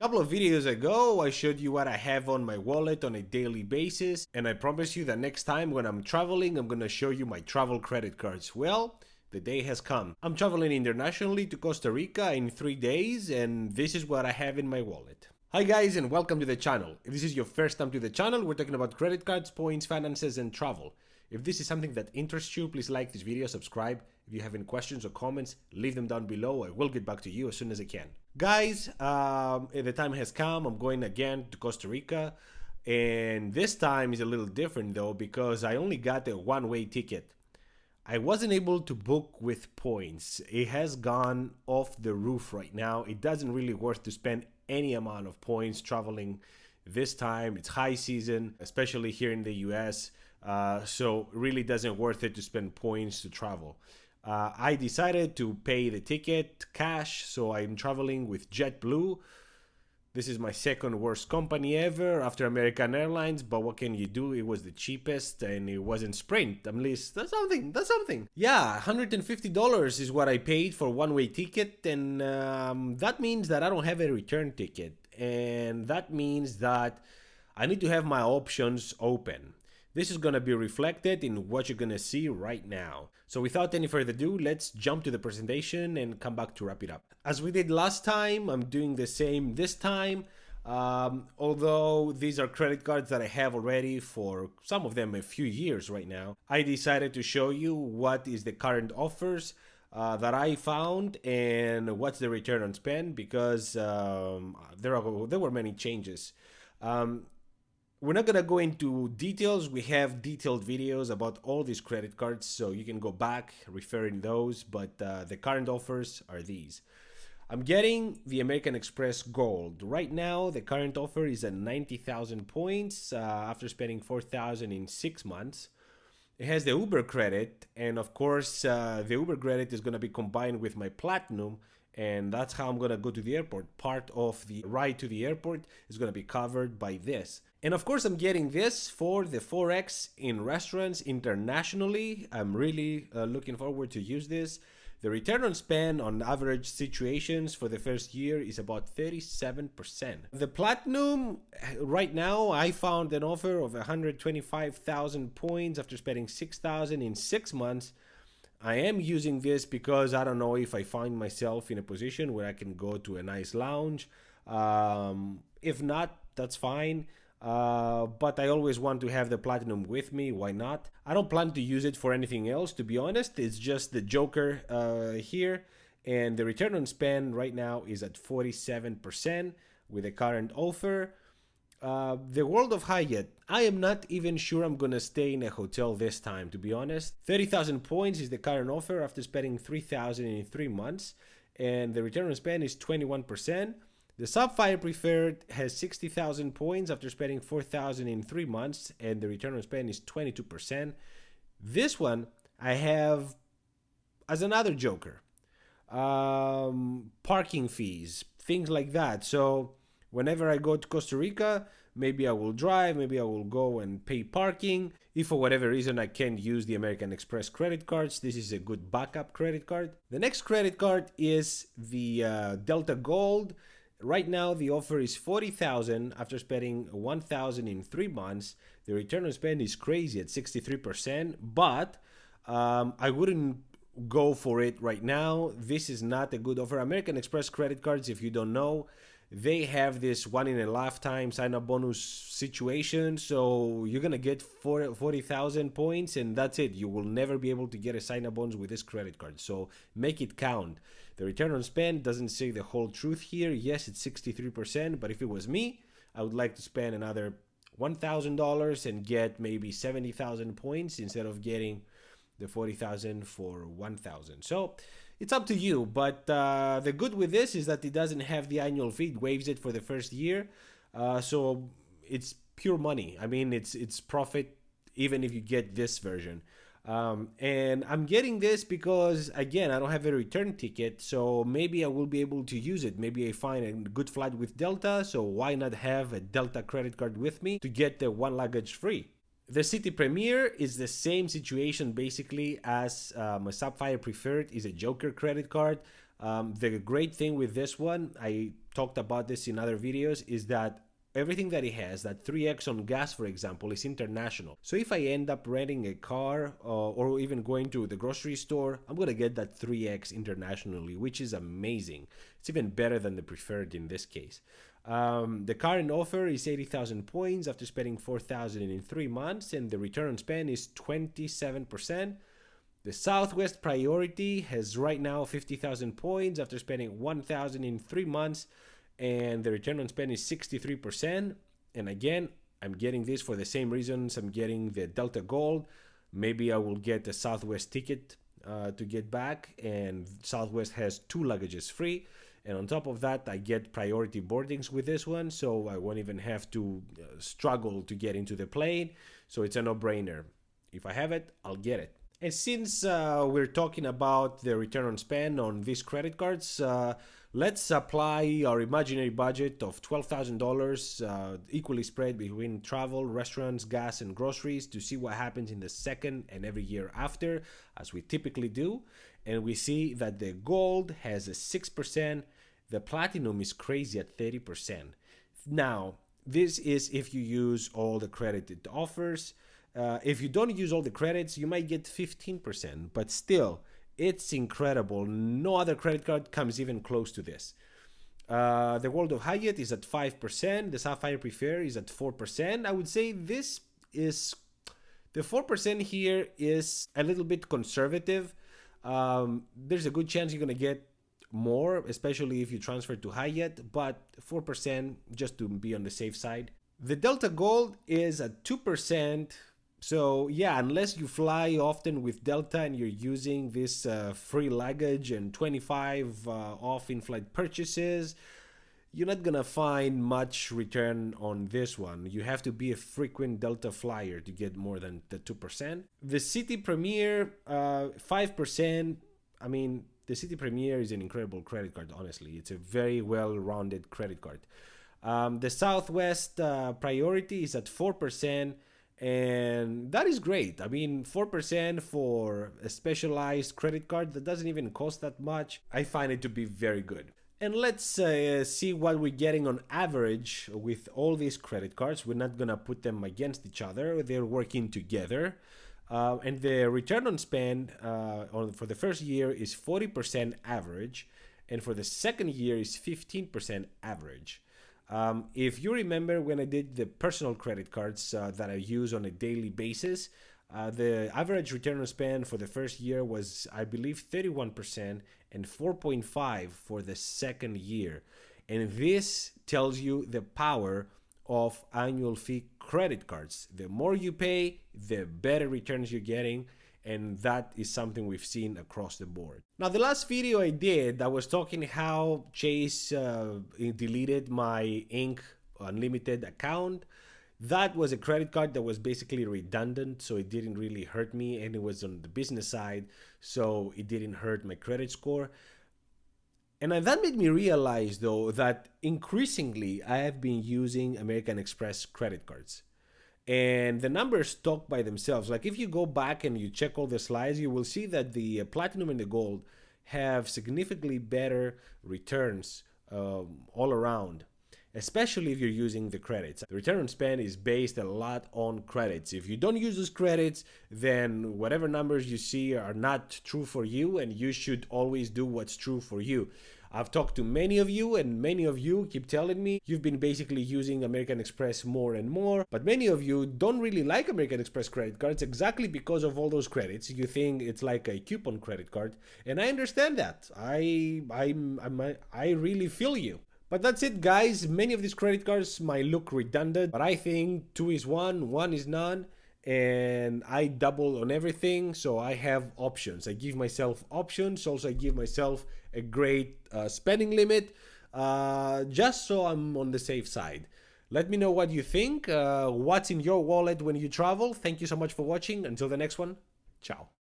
A couple of videos ago, I showed you what I have on my wallet on a daily basis, and I promise you that next time when I'm traveling, I'm gonna show you my travel credit cards. Well, the day has come. I'm traveling internationally to Costa Rica in 3 days, and this is what I have in my wallet. Hi guys, and welcome to the channel. If this is your first time to the channel, we're talking about credit cards, points, finances, and travel. If this is something that interests you, please like this video, subscribe. If you have any questions or comments, leave them down below. I will get back to you as soon as I can. Guys, the time has come. I'm going again to Costa Rica. And this time is a little different though, because I only got a one-way ticket. I wasn't able to book with points. It has gone off the roof right now. It doesn't really worth to spend any amount of points traveling this time. It's high season, especially here in the US. So it really doesn't worth it to spend points to travel. I decided to pay the ticket cash, so I'm traveling with JetBlue. This is my second worst company ever after American Airlines, but what can you do? It was the cheapest and it wasn't Sprint. At least that's something. Yeah, $150 is what I paid for one-way ticket, and that means that I don't have a return ticket. And that means that I need to have my options open. This is going to be reflected in what you're going to see right now. So without any further ado, let's jump to the presentation and come back to wrap it up. As we did last time, I'm doing the same this time. Although these are credit cards that I have already for some of them a few years right now, I decided to show you what is the current offers that I found and what's the return on spend, because there were many changes. We're not gonna go into details. We have detailed videos about all these credit cards, so you can go back, refer in those, but the current offers are these. I'm getting the American Express Gold. Right now, the current offer is at 90,000 points after spending 4,000 in 6 months. It has the Uber credit, and of course, the Uber credit is gonna be combined with my Platinum, and that's how I'm gonna go to the airport. Part of the ride to the airport is gonna be covered by this. And of course, I'm getting this for the 4x in restaurants internationally. I'm really looking forward to use this. The return on spend on average situations for the first year is about 37%. The Platinum, right now, I found an offer of 125,000 points after spending 6,000 in 6 months. I am using this because I don't know if I find myself in a position where I can go to a nice lounge. If not, that's fine. But I always want to have the Platinum with me. Why not? I don't plan to use it for anything else, to be honest. It's just the Joker here. And the return on spend right now is at 47% with the current offer. The World of Hyatt, I am not even sure I'm gonna stay in a hotel this time, to be honest. 30,000 points is the current offer after spending 3,000 in 3 months, and the return on spend is 21%. The Sapphire Preferred has 60,000 points after spending 4,000 in 3 months, and the return on spend is 22%. This one I have as another joker. Parking fees, things like that. So whenever I go to Costa Rica, maybe I will drive, maybe I will go and pay parking. If for whatever reason I can't use the American Express credit cards, this is a good backup credit card. The next credit card is the Delta Gold. Right now, the offer is 40,000 after spending 1,000 in 3 months. The return on spend is crazy at 63%, but I wouldn't go for it right now. This is not a good offer. American Express credit cards, if you don't know, they have this one in a lifetime sign-up bonus situation. So you're gonna get 40,000 points and that's it. You will never be able to get a sign-up bonus with this credit card. So make it count. The return on spend doesn't say the whole truth here. Yes, it's 63%, but if it was me, I would like to spend another $1,000 and get maybe 70,000 points instead of getting the 40,000 for 1,000. So it's up to you, but the good with this is that it doesn't have the annual fee. It waives it for the first year, so it's pure money. I mean, it's profit even if you get this version. And I'm getting this because, again, I don't have a return ticket, so maybe I will be able to use it. Maybe I find a good flight with Delta, so why not have a Delta credit card with me to get the one luggage free? The Citi Premier is the same situation basically as my Sapphire Preferred is a Joker credit card. The great thing with this one, I talked about this in other videos, is that everything that it has, that 3x on gas, for example, is international. So if I end up renting a car or even going to the grocery store, I'm going to get that 3x internationally, which is amazing. It's even better than the preferred in this case. The current offer is 80,000 points after spending 4,000 in 3 months, and the return on spend is 27%. The Southwest Priority has right now 50,000 points after spending 1,000 in 3 months, and the return on spend is 63%. And again, I'm getting this for the same reasons I'm getting the Delta Gold. Maybe I will get a Southwest ticket to get back, and Southwest has 2 luggages free. And on top of that, I get priority boardings with this one, so I won't even have to struggle to get into the plane. So it's a no-brainer. If I have it, I'll get it. And since we're talking about the return on spend on these credit cards, let's apply our imaginary budget of $12,000 equally spread between travel, restaurants, gas, and groceries to see what happens in the second and every year after, as we typically do. And we see that the gold has a 6%, the platinum is crazy at 30%. Now, this is if you use all the credit it offers. If you don't use all the credits, you might get 15%, but still, it's incredible. No other credit card comes even close to this. The World of Hyatt is at 5%. The Sapphire Premier is at 4%. I would say this is, the 4% here is a little bit conservative. There's a good chance you're going to get more, especially if you transfer to Hyatt, but 4% just to be on the safe side. The Delta Gold is at 2%. So yeah, unless you fly often with Delta and you're using this free luggage and 25 off in-flight purchases, you're not gonna find much return on this one. You have to be a frequent Delta flyer to get more than the 2%. The Citi Premier, 5%. I mean, the Citi Premier is an incredible credit card, honestly. It's a very well-rounded credit card. The Southwest Priority is at 4%. And that is great. I mean, 4% for a specialized credit card that doesn't even cost that much, I find it to be very good. And let's see what we're getting on average with all these credit cards. We're not gonna put them against each other. They're working together. And the return on spend for the first year is 40% average. And for the second year is 15% average. If you remember when I did the personal credit cards that I use on a daily basis, the average return on spend for the first year was, I believe, 31% and 4.5% for the second year. And this tells you the power of annual fee credit cards. The more you pay, the better returns you're getting. And that is something we've seen across the board. Now, the last video I did, I was talking how Chase deleted my Inc. Unlimited account. That was a credit card that was basically redundant, so it didn't really hurt me, and it was on the business side, so it didn't hurt my credit score. And that made me realize, though, that increasingly I have been using American Express credit cards. And the numbers talk by themselves. Like if you go back and you check all the slides, you will see that the platinum and the gold have significantly better returns all around, especially if you're using the credits. The return on spend is based a lot on credits. If you don't use those credits, then whatever numbers you see are not true for you, and you should always do what's true for you. I've talked to many of you, and many of you keep telling me you've been basically using American Express more and more, but many of you don't really like American Express credit cards exactly because of all those credits. You think it's like a coupon credit card, and I understand that. I really feel you. But that's it, guys. Many of these credit cards might look redundant, but I think 2 is 1, 1 is none, and I double on everything, so I have options. I give myself options. Also, I give myself a great spending limit, just so I'm on the safe side. Let me know what you think. What's in your wallet when you travel? Thank you so much for watching. Until the next one, ciao.